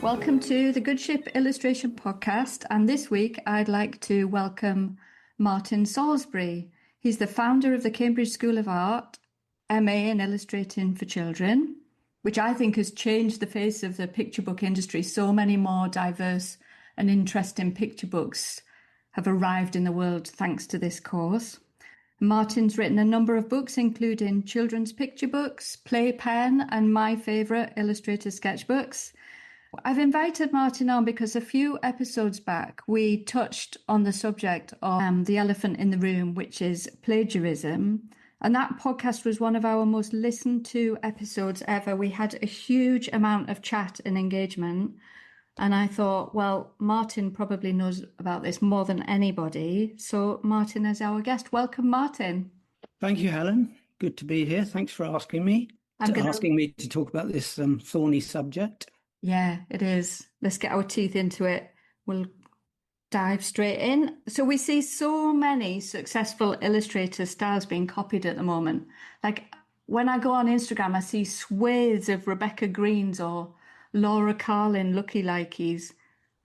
Welcome to the Good Ship Illustration Podcast, and this week I'd like to welcome Martin Salisbury. He's the founder of the Cambridge School of Art, MA in Illustrating for Children, which I think has changed the face of the picture book industry. So many more diverse and interesting picture books have arrived in the world thanks to this course. Martin's written a number of books, including children's picture books, Playpen, and my favourite, Illustrator Sketchbooks. I've invited Martin on because a few episodes back we touched on the subject of the elephant in the room, which is plagiarism. And that podcast was one of our most listened to episodes ever. We had a huge amount of chat and engagement. And I thought, well, Martin probably knows about this more than anybody. So Martin is our guest. Welcome, Martin. Thank you, Helen. Good to be here. Thanks for asking me to talk about this thorny subject. Yeah, it is. Let's get our teeth into it. We'll dive straight in. So we see so many successful illustrator styles being copied at the moment. Like when I go on Instagram, I see swathes of Rebecca Greens or Laura Carlin looky-likeys.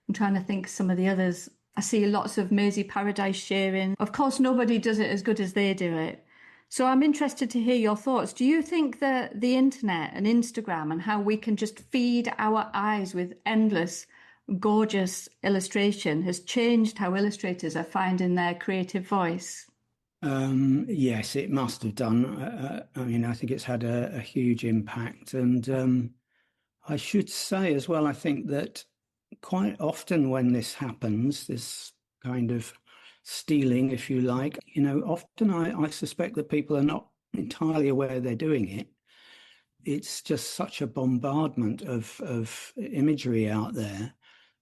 I'm trying to think some of the others. I see lots of Maisie Paradise sharing. Of course, nobody does it as good as they do it. So I'm interested to hear your thoughts. Do you think that the internet and Instagram and how we can just feed our eyes with endless, gorgeous illustration has changed how illustrators are finding their creative voice? Yes, it must have done. I think it's had a huge impact. And I should say as well, I think that quite often when this happens, this kind of stealing, if you like, often I suspect that people are not entirely aware they're doing it. It's just such a bombardment of imagery out there.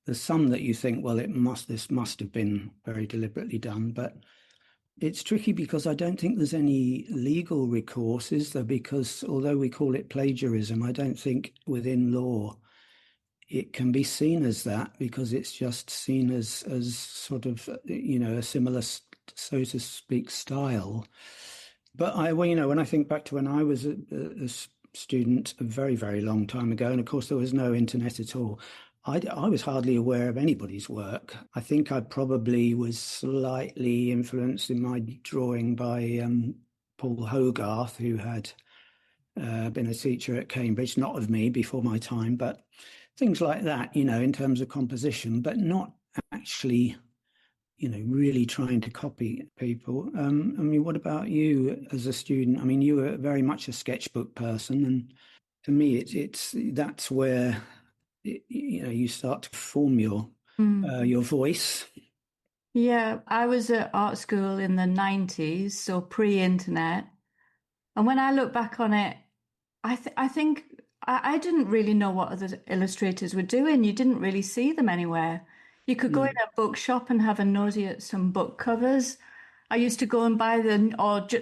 There's some that you think, well, this must have been very deliberately done, but it's tricky because I don't think there's any legal recourse, is there? Because although we call it plagiarism, I don't think within law it can be seen as that, because it's just seen as sort of, a similar, so to speak, style. But when I think back to when I was a student a very, very long time ago, and of course there was no internet at all, I was hardly aware of anybody's work. I think I probably was slightly influenced in my drawing by Paul Hogarth, who had been a teacher at Cambridge, not of me, before my time, but things like that, in terms of composition, but not actually, really trying to copy people. What about you as a student? You were very much a sketchbook person, and to me, that's where you start to form your voice. Yeah, I was at art school in the 90s, so pre-internet. And when I look back on it, I think I didn't really know what other illustrators were doing. You didn't really see them anywhere. You could go in a bookshop and have a nosy at some book covers. I used to go and buy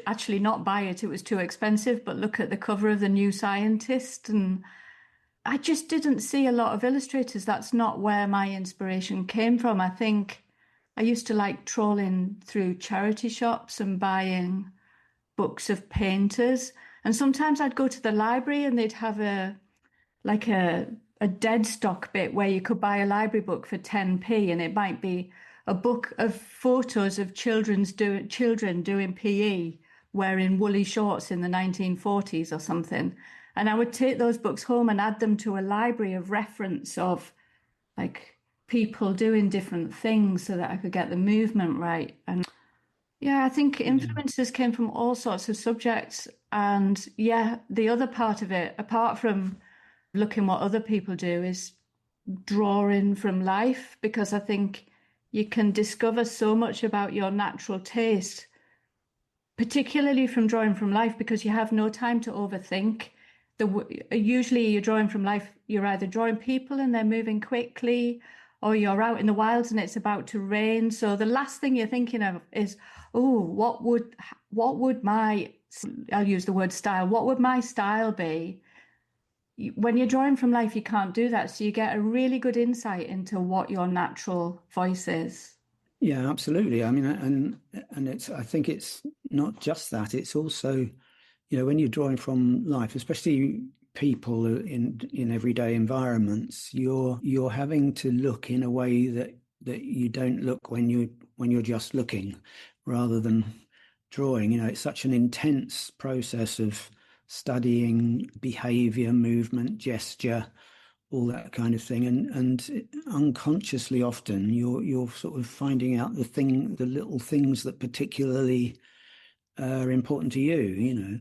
actually not buy it, it was too expensive, but look at the cover of the New Scientist. And I just didn't see a lot of illustrators. That's not where my inspiration came from. I think I used to like trawling through charity shops and buying books of painters. And sometimes I'd go to the library and they'd have a dead stock bit where you could buy a library book for 10p, and it might be a book of photos of children doing PE wearing woolly shorts in the 1940s or something. And I would take those books home and add them to a library of reference of like people doing different things so that I could get the movement right. And yeah, I think influences came from all sorts of subjects. And yeah, the other part of it, apart from looking what other people do, is drawing from life, because I think you can discover so much about your natural taste, particularly from drawing from life, because you have no time to overthink. Usually you're drawing from life, you're either drawing people and they're moving quickly, or you're out in the wilds and it's about to rain. So the last thing you're thinking of is, oh, what would my, I'll use the word style, what would my style be? When you're drawing from life, you can't do that. So you get a really good insight into what your natural voice is. Yeah, absolutely. And I think it's not just that. It's also, when you're drawing from life, especially people in everyday environments, you're having to look in a way that you don't look when you're just looking, rather than drawing. It's such an intense process of studying behavior, movement, gesture, all that kind of thing, and unconsciously often you're sort of finding out the little things that particularly are important to you.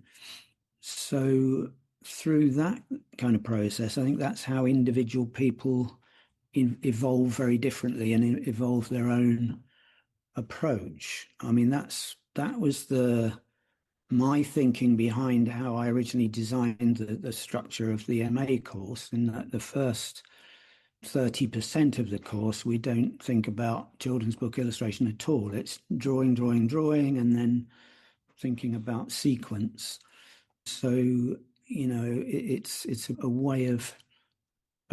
So through that kind of process, I think that's how individual people evolve very differently and evolve their own approach. I mean, that was my thinking behind how I originally designed the structure of the MA course, in that the first 30% of the course, we don't think about children's book illustration at all. It's drawing, drawing, drawing, and then thinking about sequence. So, it's a way of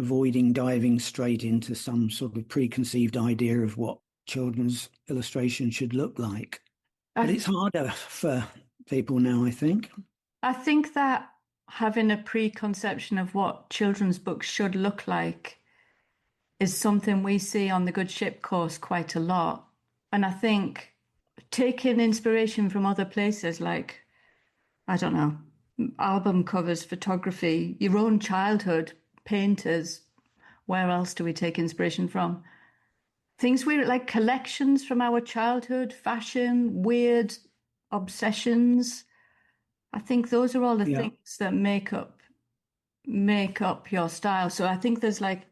avoiding diving straight into some sort of preconceived idea of what children's illustration should look like. But it's harder for people now, I think. I think that having a preconception of what children's books should look like is something we see on the Good Ship course quite a lot. And I think taking inspiration from other places, like, I don't know, album covers, photography, your own childhood, painters, where else do we take inspiration from? Things we like, collections from our childhood, fashion, weird obsessions. I think those are all the things that make up your style. So I think there's like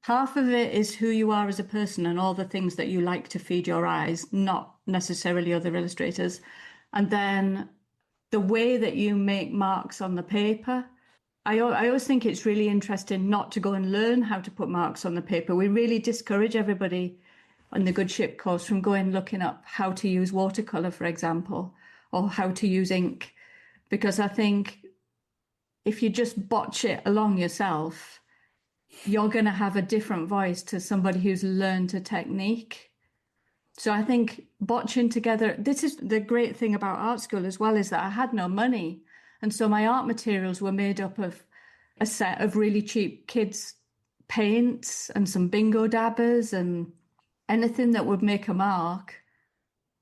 half of it is who you are as a person and all the things that you like to feed your eyes, not necessarily other illustrators. And then the way that you make marks on the paper. I always think it's really interesting not to go and learn how to put marks on the paper. We really discourage everybody on the Good Ship course from looking up how to use watercolor, for example, or how to use ink, because I think if you just botch it along yourself, you're going to have a different voice to somebody who's learned a technique. So I think botching together, this is the great thing about art school as well, is that I had no money. And so my art materials were made up of a set of really cheap kids' paints and some bingo dabbers and anything that would make a mark.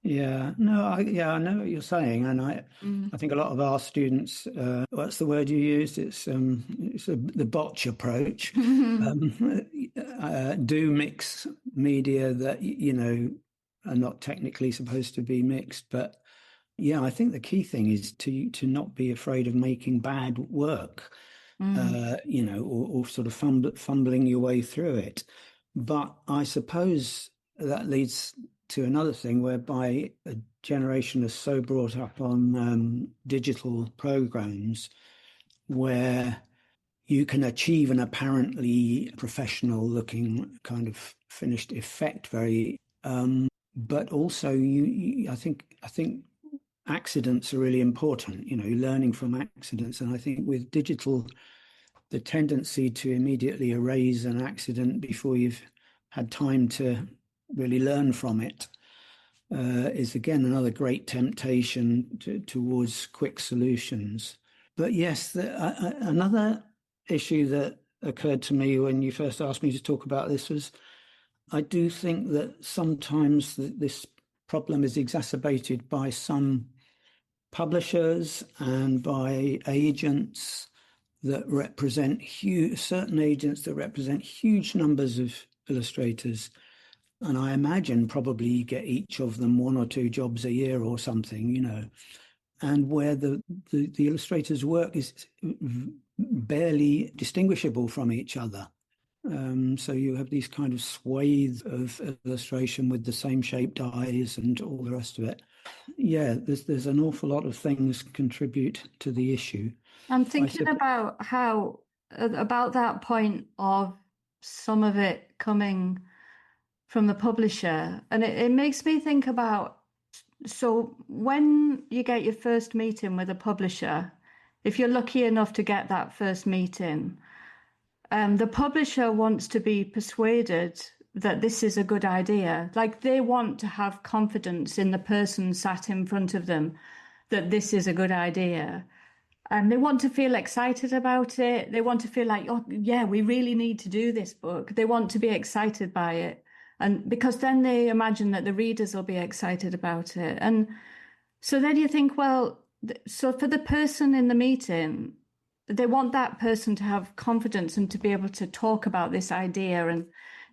Yeah, no, I know what you're saying, and I think a lot of our students, what's the word you used? It's the botch approach. Do mix media that are not technically supposed to be mixed, but yeah, I think the key thing is to not be afraid of making bad work, or sort of fumbling your way through it. But I suppose that leads to another thing whereby a generation is so brought up on digital programs where you can achieve an apparently professional looking kind of finished effect but also I think accidents are really important, learning from accidents. And I think with digital, the tendency to immediately erase an accident before you've had time to really learn from it is again another great temptation towards quick solutions. But yes, another issue that occurred to me when you first asked me to talk about this was, I do think that sometimes this problem is exacerbated by some publishers and by agents that represent certain agents that represent huge numbers of illustrators. And I imagine probably you get each of them 1 or 2 jobs a year or something, and where the illustrator's work is barely distinguishable from each other. So you have these kind of swathes of illustration with the same shaped eyes and all the rest of it. Yeah, there's an awful lot of things contribute to the issue. I'm thinking about that point of some of it coming from the publisher, and it makes me think about, so when you get your first meeting with a publisher, if you're lucky enough to get that first meeting, the publisher wants to be persuaded that this is a good idea. Like, they want to have confidence in the person sat in front of them that this is a good idea. They want to feel excited about it. They want to feel like, oh, yeah, we really need to do this book. They want to be excited by it. And because then they imagine that the readers will be excited about it. And so then you think, well, so for the person in the meeting, they want that person to have confidence and to be able to talk about this idea and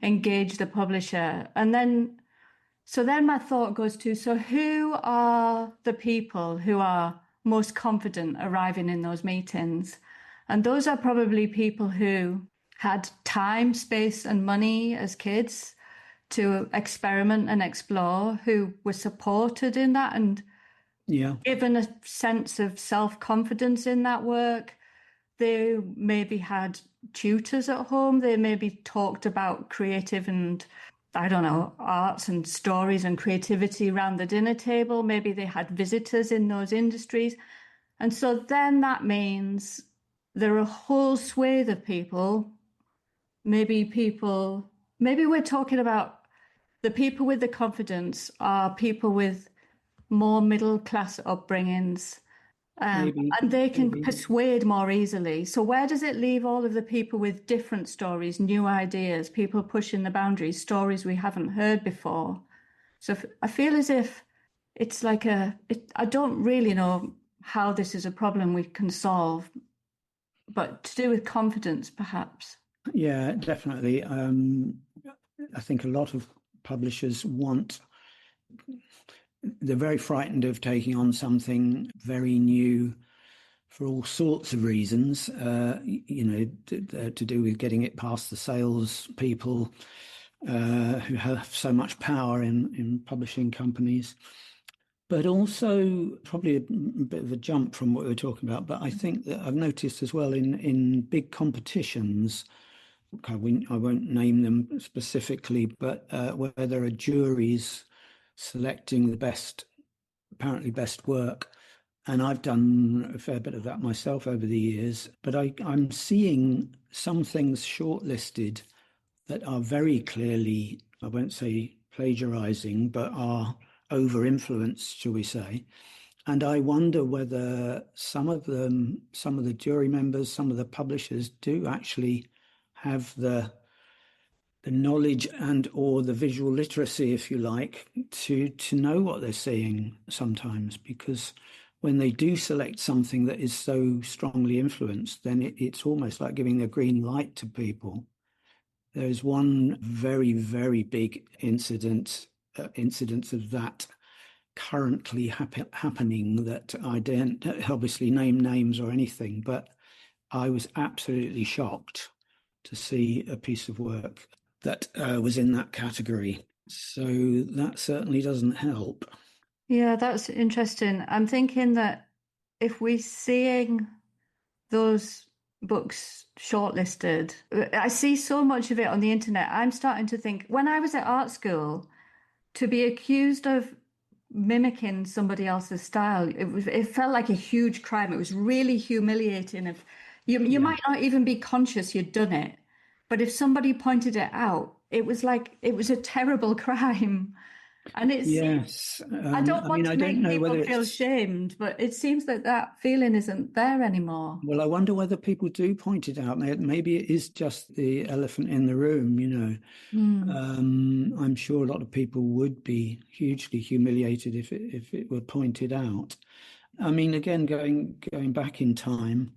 engage the publisher. And then, so then my thought goes to, so who are the people who are most confident arriving in those meetings? And those are probably people who had time, space, and money as kids to experiment and explore, who were supported in that and given a sense of self-confidence in that work. They maybe had tutors at home. They maybe talked about creative and, I don't know, arts and stories and creativity around the dinner table. Maybe they had visitors in those industries. And so then that means there are a whole swathe of people, maybe we're talking about the people with the confidence are people with more middle class upbringings. And they can persuade more easily. So where does it leave all of the people with different stories, new ideas, people pushing the boundaries, stories we haven't heard before? So I feel as if it's like I don't really know how this is a problem we can solve, but to do with confidence, perhaps. Yeah, definitely. I think a lot of publishers they're very frightened of taking on something very new for all sorts of reasons, to do with getting it past the sales people who have so much power in publishing companies. But also probably a bit of a jump from what we were talking about, but I think that I've noticed as well in big competitions, I won't name them specifically, but where there are juries selecting the apparently best work. And I've done a fair bit of that myself over the years, but I'm seeing some things shortlisted that are very clearly, I won't say plagiarizing, but are over-influenced, shall we say. And I wonder whether some of the jury members, some of the publishers do actually have the knowledge and or the visual literacy, if you like, to know what they're seeing sometimes, because when they do select something that is so strongly influenced, then it's almost like giving a green light to people. There's one very, very big incidence of that currently happening that I don't obviously name names or anything, but I was absolutely shocked to see a piece of work that was in that category. So that certainly doesn't help. Yeah, that's interesting. I'm thinking that if we're seeing those books shortlisted, I see so much of it on the internet. I'm starting to think when I was at art school, to be accused of mimicking somebody else's style, it felt like a huge crime. It was really humiliating. If you might not even be conscious you'd done it, but if somebody pointed it out, it was like it was a terrible crime. And it's yes. I don't want to make people feel it's shamed, but it seems that that feeling isn't there anymore. Well, I wonder whether people do point it out. Maybe it is just the elephant in the room, you know. I'm sure a lot of people would be hugely humiliated if it were pointed out. I mean, again, going back in time,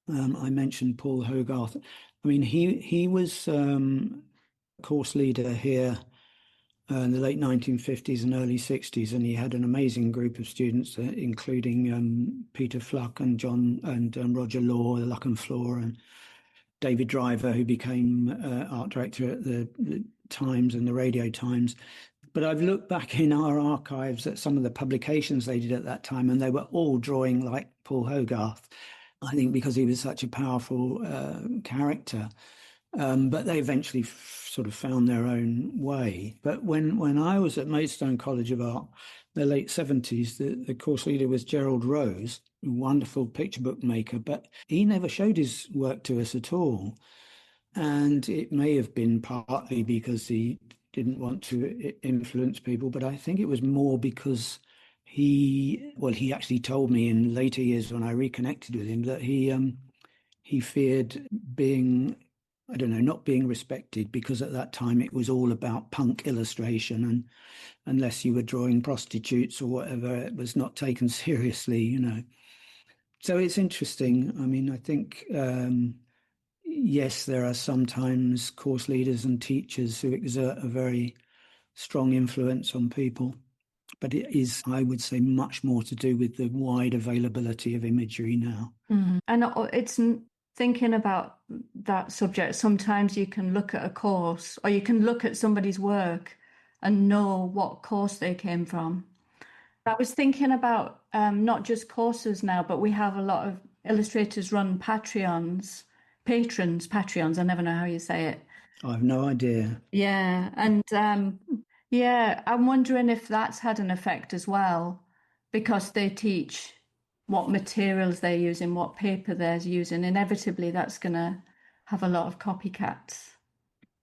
I mentioned Paul Hogarth. I mean, he was course leader here in the late 1950s and early 60s, and he had an amazing group of students, including Peter Fluck and Roger Law, the Luck and Floor, and David Driver, who became art director at the Times and the Radio Times. But I've looked back in our archives at some of the publications they did at that time, and they were all drawing like Paul Hogarth, I think because he was such a powerful character. But they eventually sort of found their own way. But when I was at Maidstone College of Art, the late 70s, the course leader was Gerald Rose, a wonderful picture book maker, but he never showed his work to us at all. And it may have been partly because he didn't want to influence people, but I think it was more because he actually told me in later years when I reconnected with him that he feared being, I don't know, not being respected, because at that time it was all about punk illustration, and unless you were drawing prostitutes or whatever, it was not taken seriously, you know. So it's interesting. I mean, I think, yes, there are sometimes course leaders and teachers who exert a very strong influence on people, but it is, I would say, much more to do with the wide availability of imagery now. And it's thinking about that subject. Sometimes you can look at a course or you can look at somebody's work and know what course they came from. I was thinking about not just courses now, but we have a lot of illustrators run Patreons, I never know how you say it. I have no idea. Yeah, and yeah, I'm wondering if that's had an effect as well, because they teach what materials they're using, what paper they're using. Inevitably, that's going to have a lot of copycats.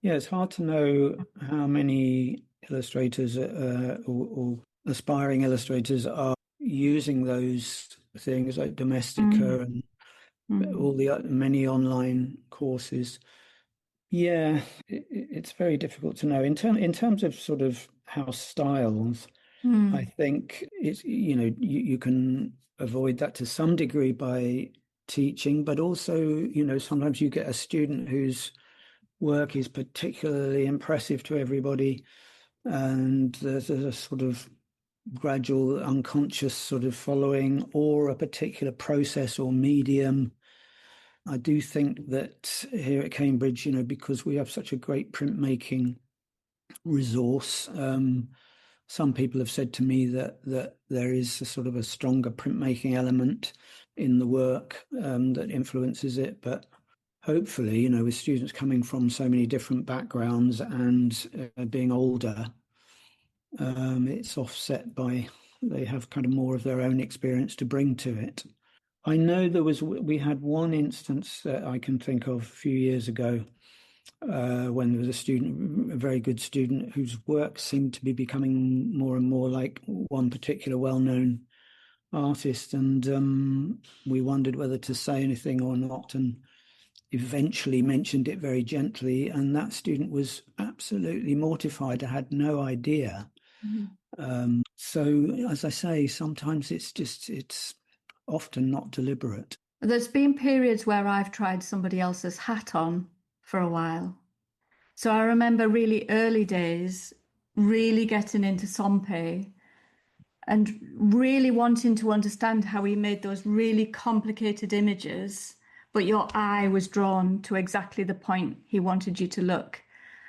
Yeah, it's hard to know how many illustrators or aspiring illustrators are using those things like Domestica and all the many online courses. Yeah, it's very difficult to know. In terms of sort of house styles, I think it's, you know, you can avoid that to some degree by teaching, but also, you know, sometimes you get a student whose work is particularly impressive to everybody, and there's a sort of gradual unconscious sort of following, or a particular process or medium. I do think that here at Cambridge, you know, because we have such a great printmaking resource, some people have said to me that there is a sort of a stronger printmaking element in the work that influences it. But hopefully, you know, with students coming from so many different backgrounds and being older, it's offset by, they have kind of more of their own experience to bring to it. I know we had one instance that I can think of a few years ago when there was a student, a very good student, whose work seemed to be becoming more and more like one particular well-known artist, and we wondered whether to say anything or not, and eventually mentioned it very gently, and that student was absolutely mortified. I had no idea. So, as I say, sometimes it's often not deliberate. There's been periods where I've tried somebody else's hat on for a while. So I remember really early days, really getting into Sompe and really wanting to understand how he made those really complicated images, but your eye was drawn to exactly the point he wanted you to look.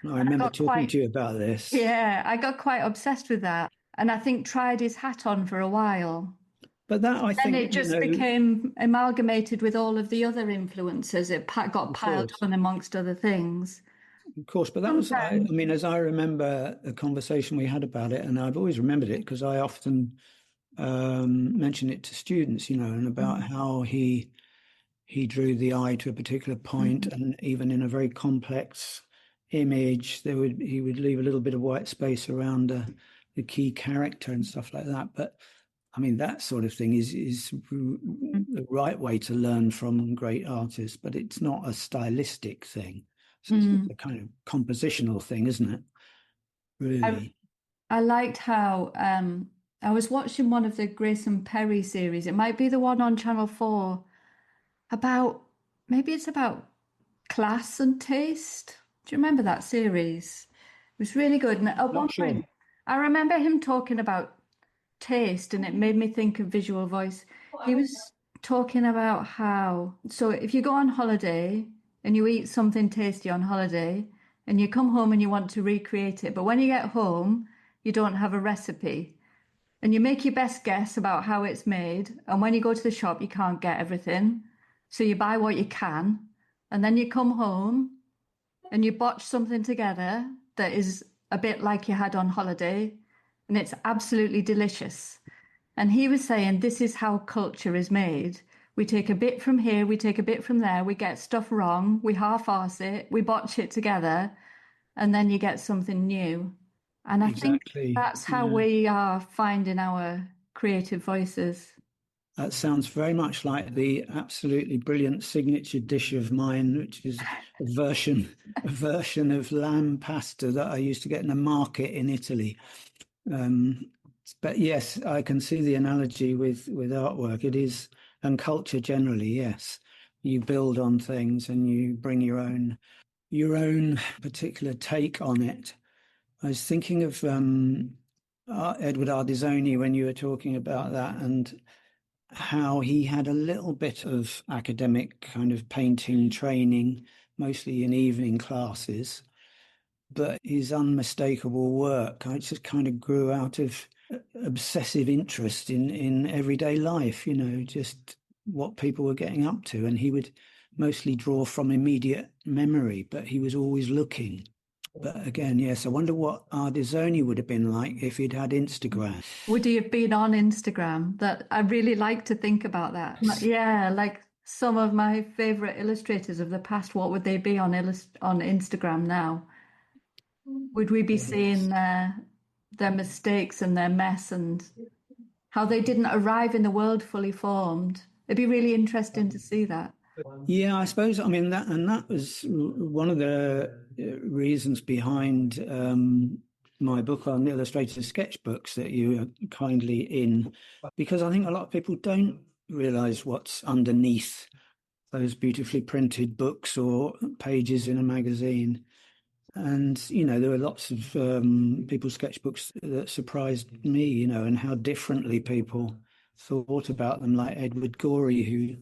I remember talking to you about this. Yeah, I got quite obsessed with that. And I think tried his hat on for a while. But that, I think, Then it just became amalgamated with all of the other influences. It got piled on amongst other things. Of course, but that was, I mean, as I remember the conversation we had about it, and I've always remembered it because I often mention it to students, you know, and about how he drew the eye to a particular point, and even in a very complex image, he would leave a little bit of white space around the key character and stuff like that. But I mean, that sort of thing is the right way to learn from great artists, but it's not a stylistic thing. So it's a kind of compositional thing, isn't it? Really. I liked how I was watching one of the Grayson Perry series. It might be the one on Channel 4 maybe it's about class and taste. Do you remember that series? It was really good. And at one point, I remember him talking about taste, and it made me think of visual voice. He was talking about how, so if you go on holiday and you eat something tasty on holiday and you come home and you want to recreate it, but when you get home, you don't have a recipe and you make your best guess about how it's made. And when you go to the shop, you can't get everything. So you buy what you can, and then you come home and you botch something together that is a bit like you had on holiday, and it's absolutely delicious. And he was saying, this is how culture is made. We take a bit from here, we take a bit from there, we get stuff wrong, we half-arse it, we botch it together, and then you get something new. And I think that's how we are finding our creative voices. That sounds very much like the absolutely brilliant signature dish of mine, which is a version of lamb pasta that I used to get in a market in Italy. But yes, I can see the analogy with artwork. It is, and culture generally, yes. You build on things and you bring your own particular take on it. I was thinking of Edward Ardisoni when you were talking about that, and how he had a little bit of academic kind of painting training, mostly in evening classes, but his unmistakable work, I just kind of grew out of obsessive interest in everyday life, just what people were getting up to. And he would mostly draw from immediate memory, but he was always looking. But again, yes, I wonder what Ardisoni would have been like if he'd had Instagram. Would he have been on Instagram? That I really like to think about that. Yeah, like some of my favorite illustrators of the past, what would they be on Instagram now? Would we be seeing their mistakes and their mess and how they didn't arrive in the world fully formed? It'd be really interesting to see that. Yeah, I suppose. I mean, that was one of the reasons behind my book on illustrated sketchbooks that you are kindly in, because I think a lot of people don't realize what's underneath those beautifully printed books or pages in a magazine. And, there were lots of people's sketchbooks that surprised me, and how differently people thought about them, like Edward Gorey, who,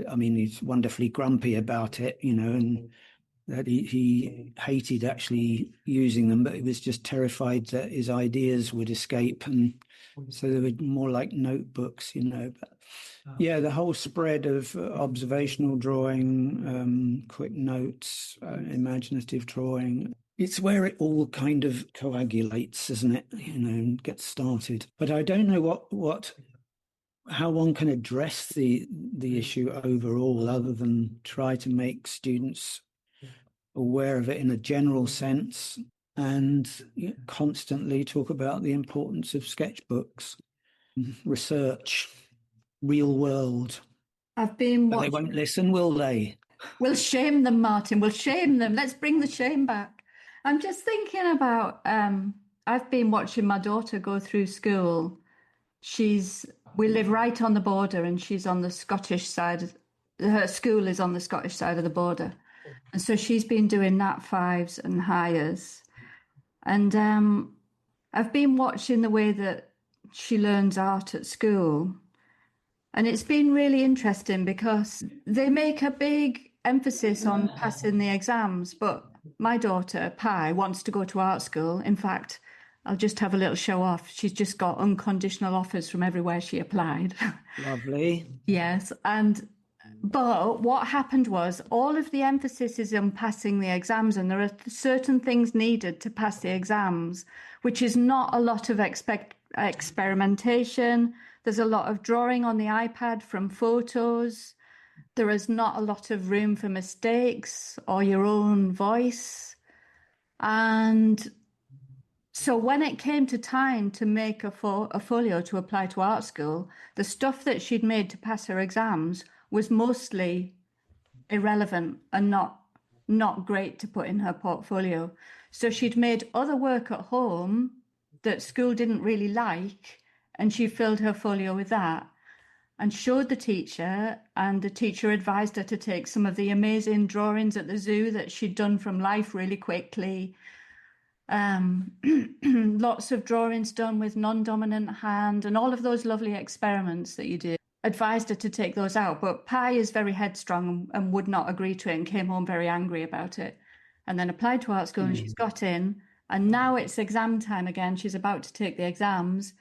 I mean, he's wonderfully grumpy about it, and that he hated actually using them, but he was just terrified that his ideas would escape. And so they were more like notebooks, But yeah, the whole spread of observational drawing, quick notes, imaginative drawing. It's where it all kind of coagulates, isn't it? And gets started. But I don't know how one can address the issue overall, other than try to make students aware of it in a general sense, and constantly talk about the importance of sketchbooks, research, real world. I've been But they watching. won't listen, will they? We'll shame them, Martin. We'll shame them. Let's bring the shame back. I'm just thinking about. I've been watching my daughter go through school. We live right on the border, and she's on the Scottish side. Her school is on the Scottish side of the border. And so she's been doing Nat fives and hires. And I've been watching the way that she learns art at school. And it's been really interesting because they make a big emphasis on passing the exams. But my daughter, Pi, wants to go to art school. In fact, I'll just have a little show off. She's just got unconditional offers from everywhere she applied. Lovely. Yes. But what happened was all of the emphasis is on passing the exams, and there are certain things needed to pass the exams, which is not a lot of experimentation. There's a lot of drawing on the iPad from photos. There is not a lot of room for mistakes or your own voice. And so when it came to time to make a folio to apply to art school, the stuff that she'd made to pass her exams was mostly irrelevant and not great to put in her portfolio. So she'd made other work at home that school didn't really like, and she filled her folio with that and showed the teacher, and the teacher advised her to take some of the amazing drawings at the zoo that she'd done from life really quickly. Lots of drawings done with non-dominant hand and all of those lovely experiments that you do. Advised her to take those out, but Pi is very headstrong and would not agree to it and came home very angry about it, and then applied to art school and she's got in, and now it's exam time again. She's about to take the exams,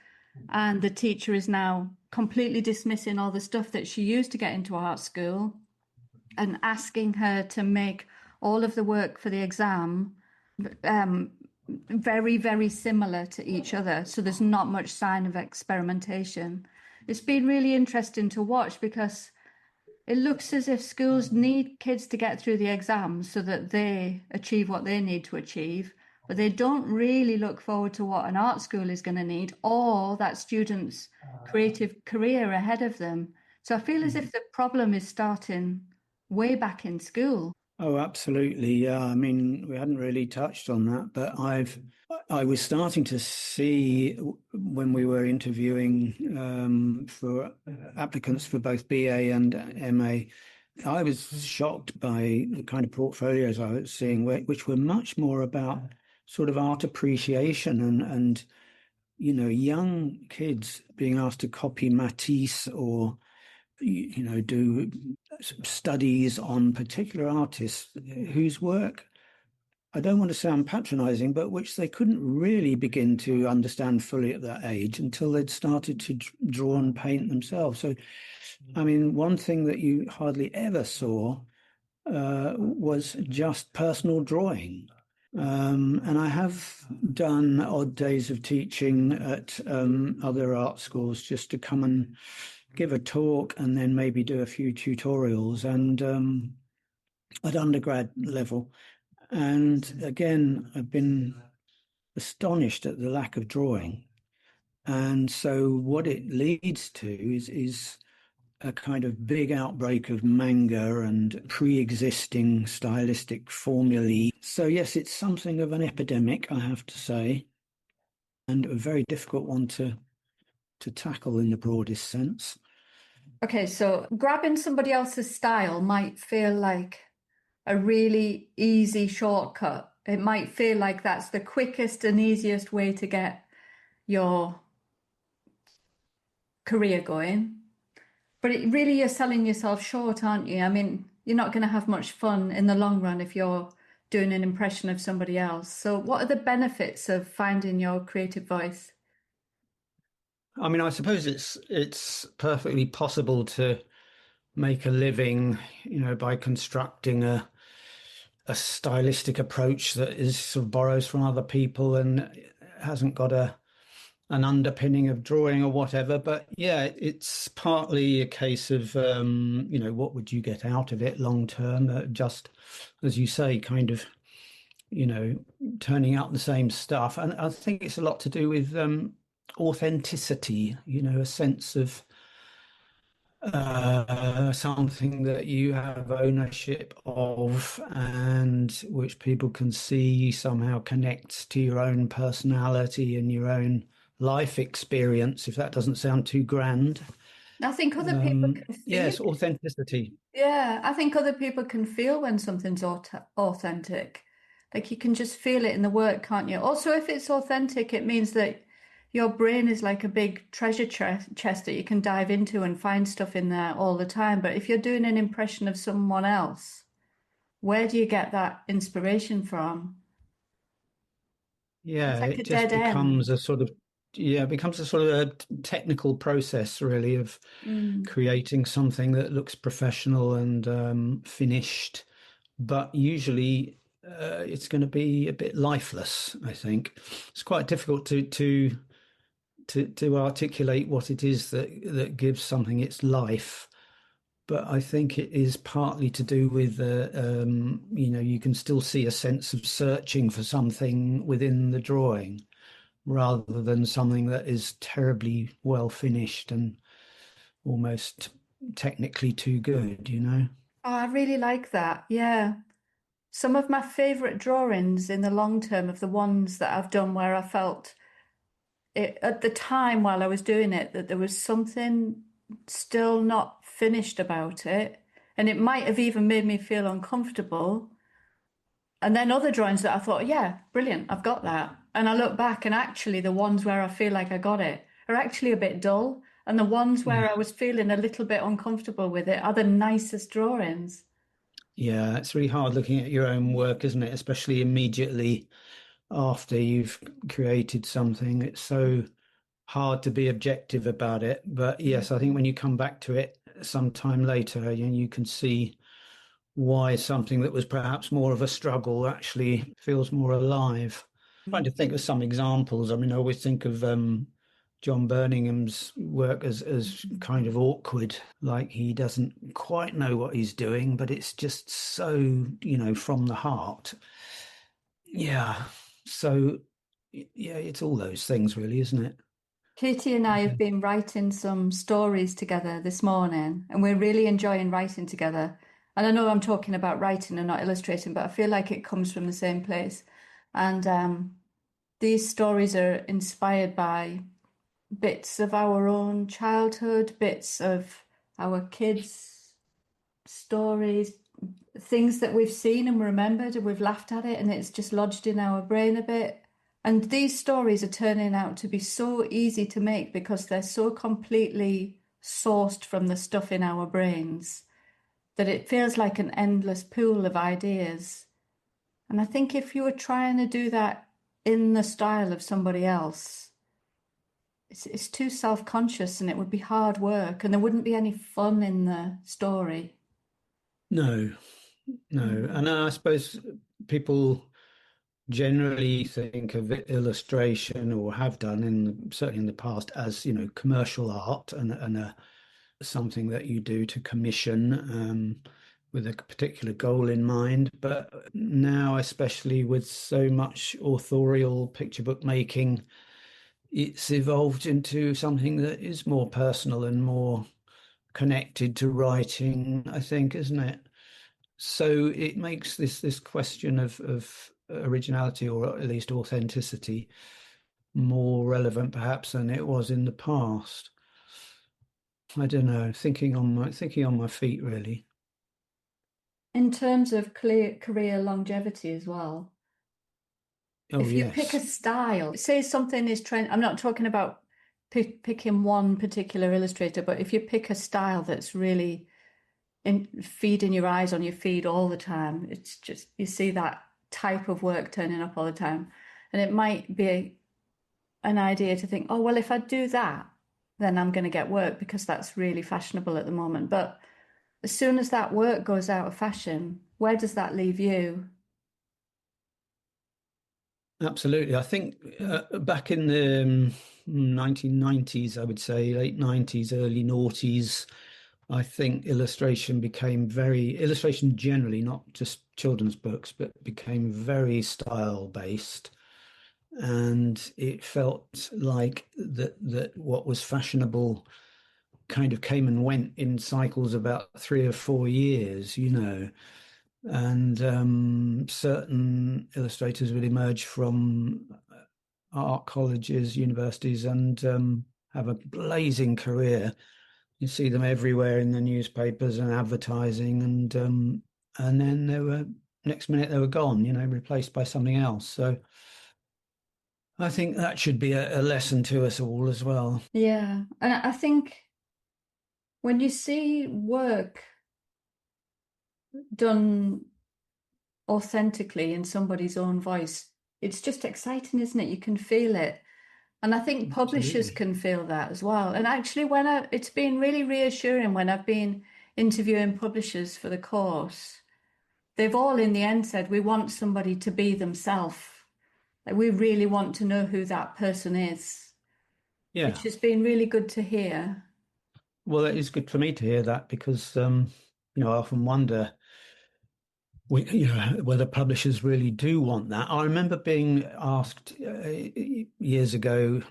and the teacher is now completely dismissing all the stuff that she used to get into art school and asking her to make all of the work for the exam very, very similar to each other. So there's not much sign of experimentation. It's been really interesting to watch because it looks as if schools need kids to get through the exams so that they achieve what they need to achieve. but they don't really look forward to what an art school is going to need or that student's creative career ahead of them. So I feel as if the problem is starting way back in school. Oh, absolutely. Yeah. I mean, we hadn't really touched on that, but I was starting to see when we were interviewing for applicants for both BA and MA, I was shocked by the kind of portfolios I was seeing, which were much more about sort of art appreciation and young kids being asked to copy Matisse or do studies on particular artists whose work, I don't want to sound patronizing, but which they couldn't really begin to understand fully at that age until they'd started to draw and paint themselves. So, I mean, one thing that you hardly ever saw was just personal drawing. And I have done odd days of teaching at other art schools just to come and give a talk and then maybe do a few tutorials and at undergrad level. And again, I've been astonished at the lack of drawing. And so what it leads to is a kind of big outbreak of manga and pre-existing stylistic formulae. So yes, it's something of an epidemic, I have to say, and a very difficult one to tackle in the broadest sense. Okay, so grabbing somebody else's style might feel like a really easy shortcut. It might feel like that's the quickest and easiest way to get your career going. But it really, you're selling yourself short, aren't you? I mean, you're not going to have much fun in the long run if you're doing an impression of somebody else. So what are the benefits of finding your creative voice? I mean, I suppose it's perfectly possible to make a living, by constructing a stylistic approach that is sort of borrows from other people and hasn't got an underpinning of drawing or whatever. But yeah, it's partly a case of what would you get out of it long term? Just as you say, kind of turning out the same stuff. And I think it's a lot to do with authenticity. A sense of something that you have ownership of and which people can see somehow connects to your own personality and your own life experience, if that doesn't sound too grand. I think other people can feel. Yes, authenticity. Yeah, I think other people can feel when something's authentic. Like you can just feel it in the work, can't you? Also, if it's authentic, it means that your brain is like a big treasure chest that you can dive into and find stuff in there all the time. But if you're doing an impression of someone else, where do you get that inspiration from? Yeah, It's like a it just dead end. becomes a sort of it becomes a sort of a technical process, really, of Mm. creating something that looks professional and finished, but usually it's going to be a bit lifeless. I think it's quite difficult to articulate what it is that gives something its life. But I think it is partly to do with, you can still see a sense of searching for something within the drawing rather than something that is terribly well finished and almost technically too good. Oh, I really like that. Yeah. Some of my favorite drawings in the long term of the ones that I've done where I felt it at the time while I was doing it that there was something still not finished about it. And it might have even made me feel uncomfortable. And then other drawings that I thought, yeah, brilliant, I've got that. And I look back and actually the ones where I feel like I got it are actually a bit dull. And the ones Yeah. where I was feeling a little bit uncomfortable with it are the nicest drawings. Yeah, it's really hard looking at your own work, isn't it? Especially immediately after you've created something. It's so hard to be objective about it. But yes, I think when you come back to it sometime later, you can see why something that was perhaps more of a struggle actually feels more alive. Trying to think of some examples. I mean, I always think of John Burningham's work as kind of awkward, like he doesn't quite know what he's doing, but it's just so, from the heart. Yeah. So yeah, it's all those things really, isn't it? Katie and I have been writing some stories together this morning, and we're really enjoying writing together. And I know I'm talking about writing and not illustrating, but I feel like it comes from the same place. And these stories are inspired by bits of our own childhood, bits of our kids' stories, things that we've seen and remembered, and we've laughed at it, and it's just lodged in our brain a bit. And these stories are turning out to be so easy to make because they're so completely sourced from the stuff in our brains that it feels like an endless pool of ideas. And I think if you were trying to do that in the style of somebody else, it's too self-conscious and it would be hard work and there wouldn't be any fun in the story. No, no. Mm. And I suppose people generally think of illustration or have done certainly in the past as, commercial art and something that you do to commission with a particular goal in mind. But now, especially with so much authorial picture book making, it's evolved into something that is more personal and more connected to writing, I think, isn't it? So it makes this question of originality or at least authenticity more relevant perhaps than it was in the past. I don't know, thinking on my feet really. In terms of clear career longevity as well, Oh if you pick a yes. style, say something is trend, I'm not talking about picking one particular illustrator, but if you pick a style that's really feeding your eyes on your feed all the time, it's just you see that type of work turning up all the time. And it might be an idea to think, oh, well, if I do that, then I'm going to get work because that's really fashionable at the moment. But as soon as that work goes out of fashion, where does that leave you? Absolutely. I think back in the 1990s, I would say late 90s, early noughties, I think illustration generally, not just children's books, but became very style based. And it felt like that what was fashionable kind of came and went in cycles about 3 or 4 years, and certain illustrators would emerge from art colleges, universities, and have a blazing career. You see them everywhere in the newspapers and advertising, and then next minute they were gone, replaced by something else. So I think that should be a lesson to us all as well. Yeah. And I think when you see work done authentically in somebody's own voice, it's just exciting, isn't it? You can feel it. And I think publishers Absolutely. can feel that as well. And actually, it's been really reassuring when I've been interviewing publishers for the course, they've all in the end said, we want somebody to be themselves. Like, we really want to know who that person is, which Yeah. has been really good to hear. Well, it is good for me to hear that because, I often wonder whether publishers really do want that. I remember being asked years ago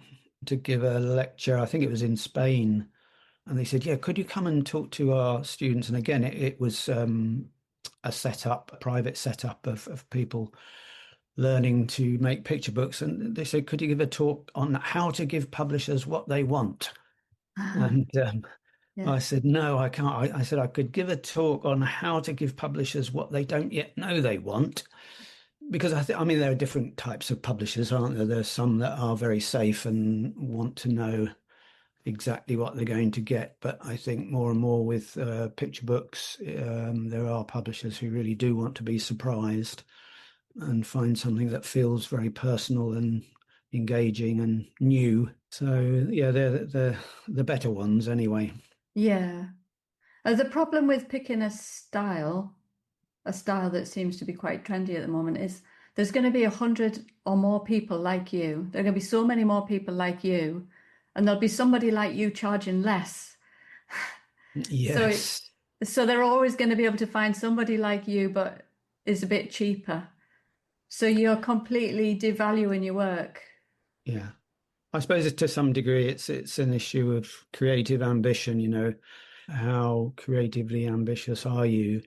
to give a lecture, I think it was in Spain, and they said, "Yeah, could you come and talk to our students?" And again, it was a private setup of people learning to make picture books, and they said, "Could you give a talk on how to give publishers what they want?" And Yeah. I said, no, I can't. I said I could give a talk on how to give publishers what they don't yet know they want. Because I mean, there are different types of publishers, aren't there? There's some that are very safe and want to know exactly what they're going to get. But I think more and more with picture books, there are publishers who really do want to be surprised and find something that feels very personal and engaging and new. So yeah, they're the better ones anyway. Yeah. The problem with picking a style that seems to be quite trendy at the moment, is there's going to be 100 or more people like you. There are going to be so many more people like you, and there'll be somebody like you charging less. So Yes. so they're always going to be able to find somebody like you, but is a bit cheaper. So you're completely devaluing your work. Yeah. I suppose to some degree it's an issue of creative ambition, you know. How creatively ambitious are you?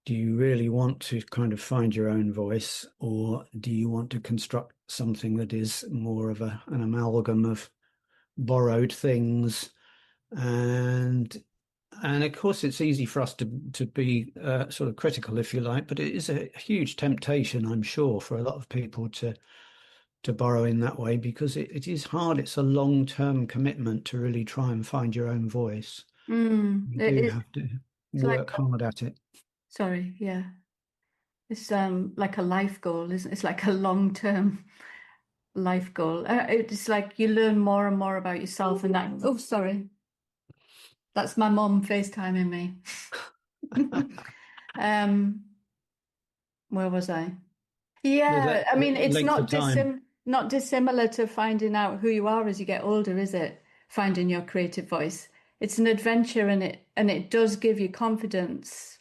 Do you really want to kind of find your own voice, or do you want to construct something that is more of an amalgam of borrowed things? And and of course, it's easy for us to be sort of critical, if you like, but it is a huge temptation, I'm sure, for a lot of people to borrow in that way because it is hard. It's a long-term commitment to really try and find your own voice. You It do is. have to It's like, work hard at it. sorry, yeah. It's like a life goal, isn't it? It's like a long-term life goal. It's like you learn more and more about yourself and that. Oh, sorry. That's my mum FaceTiming me. Um, where was I? Yeah, I mean, it's Length of not time. not dissimilar to finding out who you are as you get older, is it? Finding your creative voice. It's an adventure and it does give you confidence,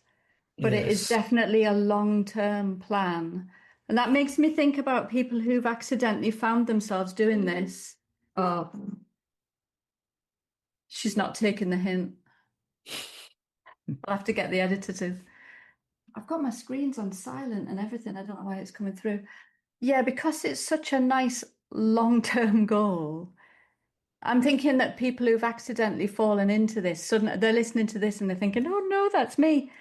but it is Yes. definitely a long-term plan. And that makes me think about people who've accidentally found themselves doing this. Oh, she's not taking the hint. I'll have to get the editor to. I've got my screens on silent and everything. I don't know why it's coming through. Yeah, because it's such a nice long-term goal. I'm thinking that people who've accidentally fallen into this, suddenly they're listening to this and they're thinking, oh no, that's me.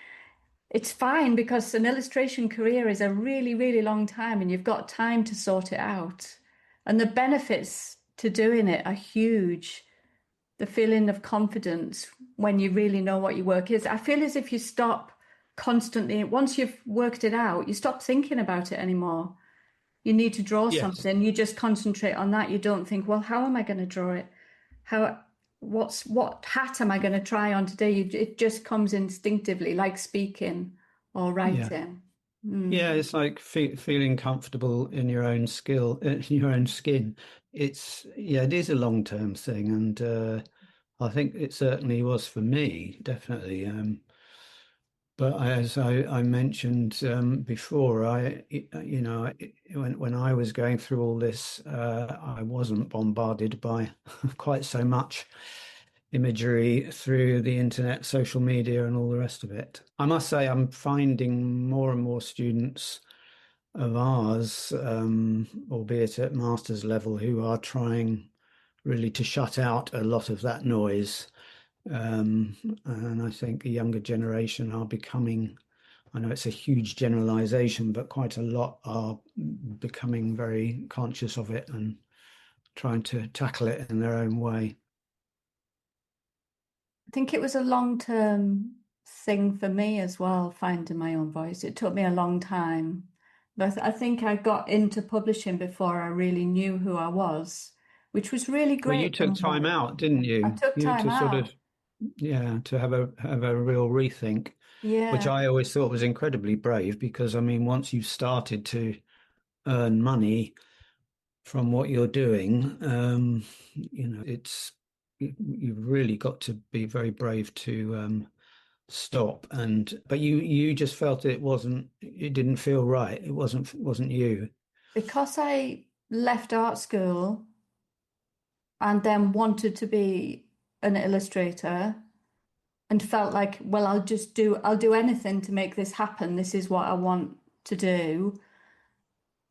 It's fine because an illustration career is a really, really long time and you've got time to sort it out. And the benefits to doing it are huge. The feeling of confidence when you really know what your work is. I feel as if you stop constantly, once you've worked it out, you stop thinking about it anymore. You need to draw Yes. something, you just concentrate on that. You don't think, well, how am I going to draw it? How, what hat am I going to try on today? It just comes instinctively, like speaking or Yeah. writing. Yeah, Mm. it's like feeling comfortable in your own skill, in your own skin. Yeah, it is a long-term thing, and I think it certainly was for me, definitely. But as I mentioned before, when I was going through all this, I wasn't bombarded by quite so much imagery through the internet, social media, and all the rest of it. I must say, I'm finding more and more students of ours, albeit at master's level, who are trying really to shut out a lot of that noise. And I think the younger generation are becoming, I know it's a huge generalization, but quite a lot are becoming very conscious of it and trying to tackle it in their own way. I think it was a long-term thing for me as well, finding my own voice. It took me a long time. But I think I got into publishing before I really knew who I was, which was really Well, you great for took me. time out, didn't I you? took You time to sort of, out. yeah, to have a real rethink, which Yeah, I always thought was incredibly brave because I mean, once you've started to earn money from what you're doing, you've really got to be very brave to stop. But you just felt it didn't feel right. It wasn't you. because I left art school and then wanted to be an illustrator and felt like, well, I'll do anything to make this happen. This is what I want to do.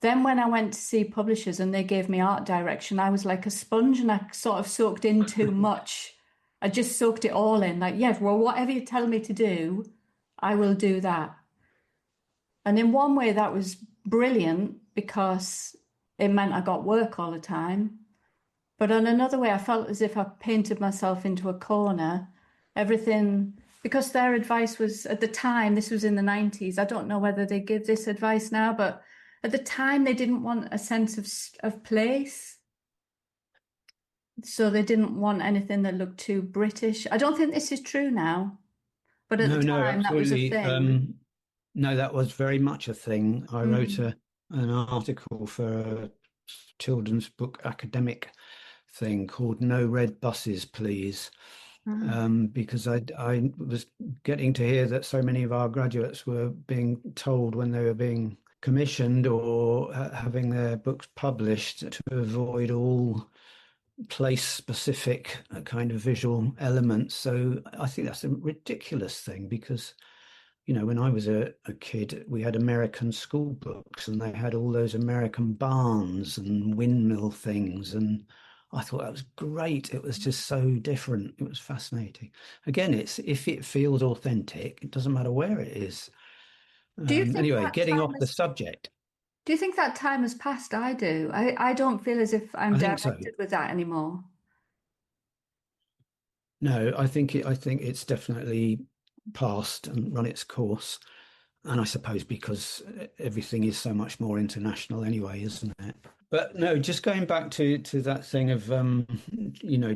Then when I went to see publishers and they gave me art direction, I was like a sponge and I sort of soaked in too much. I just soaked it all in. Like, yeah, well, whatever you tell me to do, I will do that. And in one way, that was brilliant because it meant I got work all the time. But on another way, I felt as if I painted myself into a corner. Everything, because their advice was at the time, this was in the 90s. I don't know whether they give this advice now, but at the time, they didn't want a sense of place. So they didn't want anything that looked too British. I don't think this is true now, but at the No, no, time, that was a absolutely. thing. No, that was very much a thing. I wrote Mm. an article for a children's book academic thing called "No Red Buses, Please." Ah. Because I was getting to hear that so many of our graduates were being told when they were being commissioned or having their books published to avoid all place-specific kind of visual elements. So I think that's a ridiculous thing because, when I was a kid, we had American school books and they had all those American barns and windmill things. And I thought that was great. It was just so different. It was fascinating. Again, it's if it feels authentic, it doesn't matter where it is. Do you think Anyway, that getting time off the has subject, Do you think that time has passed? I do. I don't feel as if I'm I think so. directed with that anymore. No, I think it's definitely passed and run its course. And I suppose because everything is so much more international anyway, isn't it? But no, just going back to that thing of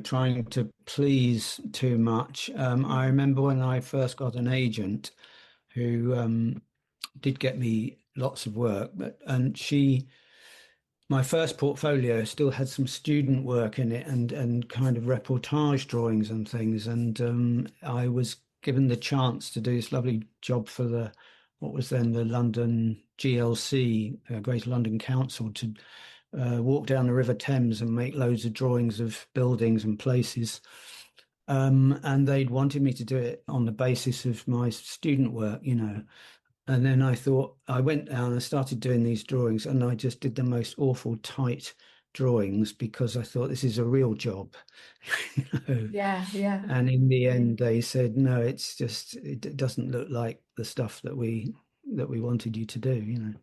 trying to please too much. I Mm. remember when I first got an agent who did get me lots of work, and my first portfolio still had some student work in it and kind of reportage drawings and things. And I was given the chance to do this lovely job for what was then the London GLC, Greater London Council, to walk down the River Thames and make loads of drawings of buildings and places. And they'd wanted me to do it on the basis of my student work. And then I thought, I went down and started doing these drawings, and I just did the most awful tight drawings because I thought this is a real job. you know. Yeah, yeah. And in the Mm. end, they said, no, it doesn't look like the stuff that we wanted you to do.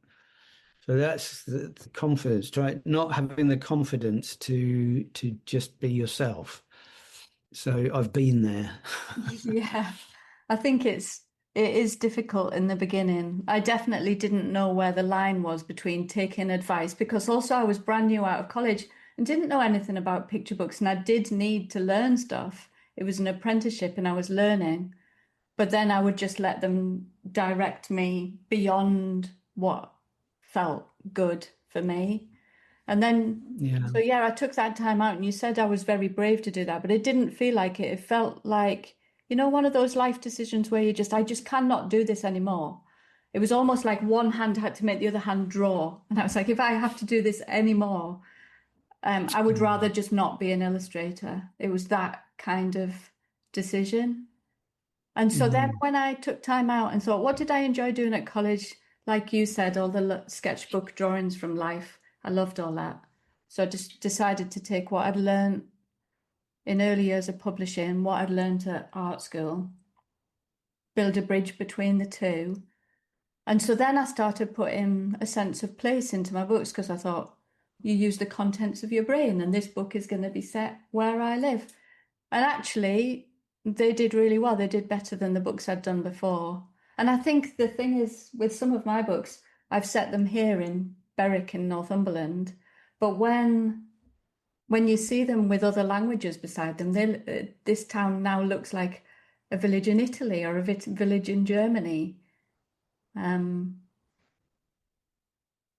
So that's the confidence, try not having the confidence to just be yourself. So I've been there. Yeah. I think it is difficult in the beginning. I definitely didn't know where the line was between taking advice because also I was brand new out of college and didn't know anything about picture books and I did need to learn stuff. It was an apprenticeship and I was learning, but then I would just let them direct me beyond what felt good for me. And then, Yeah. so yeah, I took that time out, and you said I was very brave to do that, but it didn't feel like it. It felt like, one of those life decisions where I just cannot do this anymore. It was almost like one hand had to make the other hand draw. And I was like, if I have to do this anymore, I would rather just not be an illustrator. It was that kind of decision. And so then Mm. when I took time out and thought, what did I enjoy doing at college? Like you said, all the sketchbook drawings from life. I loved all that. So I just decided to take what I'd learned in early years of publishing, what I'd learned at art school, build a bridge between the two. And so then I started putting a sense of place into my books because I thought, you use the contents of your brain, and this book is going to be set where I live. And actually, they did really well. They did better than the books I'd done before. And I think the thing is, with some of my books, I've set them here in Berwick in Northumberland. But when you see them with other languages beside them, this town now looks like a village in Italy or a village in Germany. Um,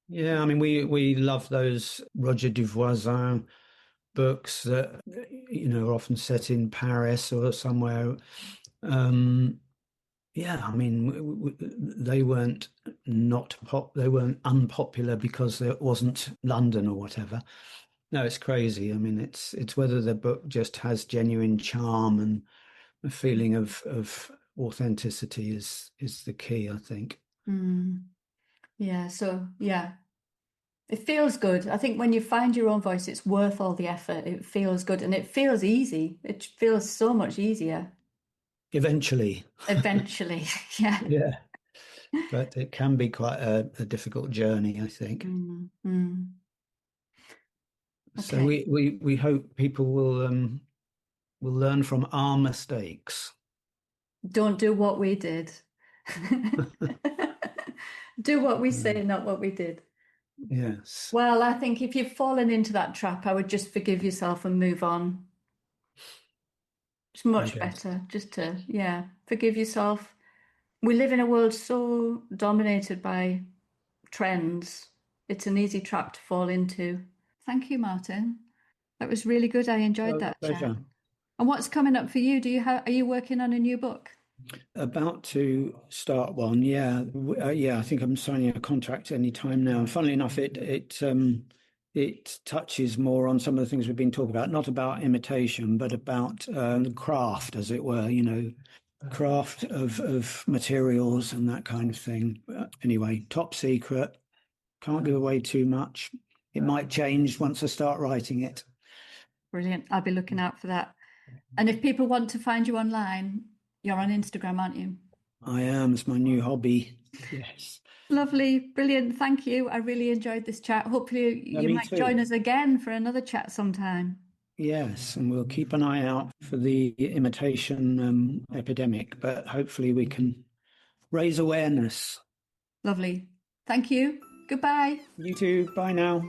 Yeah, I mean, we love those Roger Duvoisin books that are often set in Paris or somewhere. Um, yeah, I mean, they weren't they weren't unpopular because it wasn't London or whatever. No, it's crazy. I mean, it's whether the book just has genuine charm and a feeling of authenticity is the key, I think. mm, yeah, so yeah, it feels good. I think when you find your own voice, it's worth all the effort. It feels good and it feels easy. It feels so much easier Eventually, eventually. Yeah. yeah, but it can be quite a difficult journey, I think. Mm, mm. So Okay. we hope people will learn from our mistakes. Don't do what we did. Do what we Mm, say, not what we did. yes, Well, I think if you've fallen into that trap, I would just forgive yourself and move on. It's I much guess. better just to, yeah, forgive yourself. We live in a world so dominated by trends. It's an easy trap to fall into. Thank you, Martin. That was really good. I enjoyed Well, that chat. pleasure. And what's coming up for you? Are you working on a new book? About to start one, yeah. Yeah, I think I'm signing a contract any time now. And funnily enough, it touches more on some of the things we've been talking about, not about imitation, but about craft, as it were, craft of materials and that kind of thing. Anyway, top secret. Can't give away too much. It might change once I start writing it. Brilliant. I'll be looking out for that. And if people want to find you online, you're on Instagram, aren't you? I am. It's my new hobby. Yes. Lovely. Brilliant. Thank you. I really enjoyed this chat. Hopefully you Me might too. join us again for another chat sometime. Yes, and we'll keep an eye out for the imitation epidemic, but hopefully we can raise awareness. Lovely. Thank you. Goodbye. You too. Bye now.